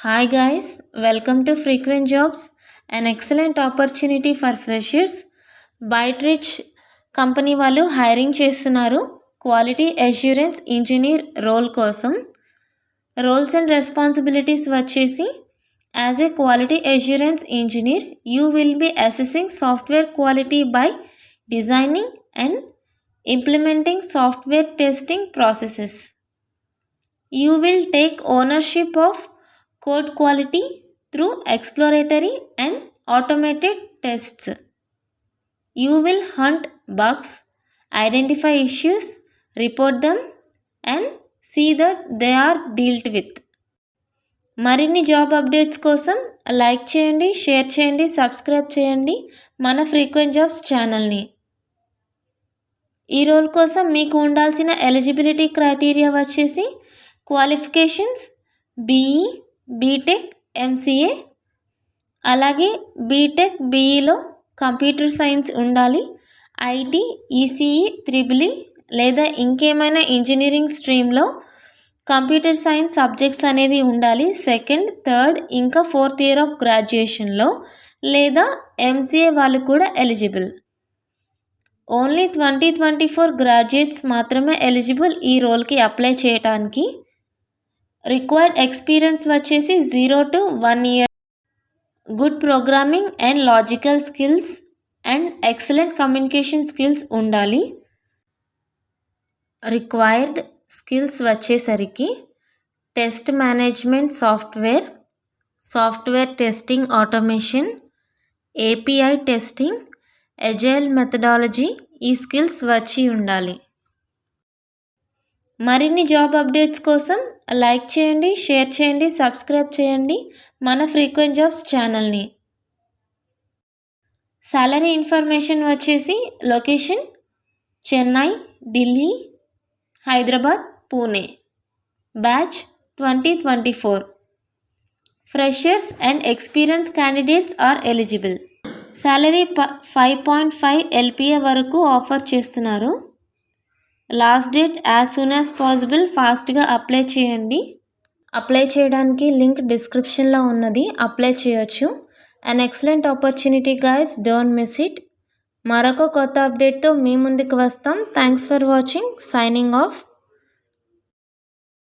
Hi guys, welcome to Frequent Jobs, an excellent opportunity for freshers. Bytrich company వాళ్ళు hiring చేస్తున్నారు quality assurance engineer role కోసం. Roles and responsibilities వచ్చేసి as a quality assurance engineer you will be assessing software quality by designing and implementing software testing processes. You will take ownership of code quality through exploratory and automated tests. You will hunt bugs, identify issues, report them, and see that they are dealt with. మరిన్ని job updates కోసం like చేయండి, share చేయండి, subscribe చేయండి మన frequent jobs ఛానల్ని. ఈ role కోసం మీకు ఉండాల్సిన ఎలిజిబిలిటీ క్రైటీరియా వచ్చేసి క్వాలిఫికేషన్స్ బీఈ, బీటెక్, ఎంసీఏ, అలాగే బీటెక్ బీఈలో కంప్యూటర్ సైన్స్ ఉండాలి. ఐటీ, ఈసీఈ, త్రిబుల్ లేదా ఇంకేమైనా ఇంజనీరింగ్ స్ట్రీమ్లో కంప్యూటర్ సైన్స్ సబ్జెక్ట్స్ అనేవి ఉండాలి. సెకండ్, థర్డ్ ఇంకా ఫోర్త్ ఇయర్ ఆఫ్ గ్రాడ్యుయేషన్లో లేదా ఎంసీఏ వాళ్ళు కూడా ఎలిజిబుల్. ఓన్లీ 2024 గ్రాడ్యుయేట్స్ మాత్రమే ఎలిజిబుల్ ఈ రోల్కి అప్లై చేయడానికి. రిక్వైర్డ్ ఎక్స్పీరియన్స్ వచ్చేసి 0 to 1 year, good programming and logical skills and excellent communication skills ఉండాలి. రిక్వైర్డ్ స్కిల్స్ వచ్చేసరికి test management software, software testing automation, API testing, agile methodology ఈ స్కిల్స్ వచ్చి ఉండాలి. మరిన్ని జాబ్ అప్డేట్స్ కోసం లైక్ చేయండి, షేర్ చేయండి, సబ్స్క్రైబ్ చేయండి మన ఫ్రీక్వెంట్ జాబ్స్ ఛానల్ని. సాలరీ ఇన్ఫర్మేషన్ వచ్చేసి location Chennai, Delhi, Hyderabad, Pune. Batch 2024. Freshers and experience candidates are eligible. Salary 5.5 LPA వరకు ఆఫర్ చేస్తున్నారు. Last date as soon as possible ఫాస్ట్గా అప్లై చేయండి. అప్లై చేయడానికి లింక్ డిస్క్రిప్షన్లో ఉన్నది, అప్లై చేయొచ్చు. An excellent opportunity guys, don't miss it. మరొక కొత్త అప్డేట్తో మీ ముందుకు వస్తాం. Thanks for watching. Signing off.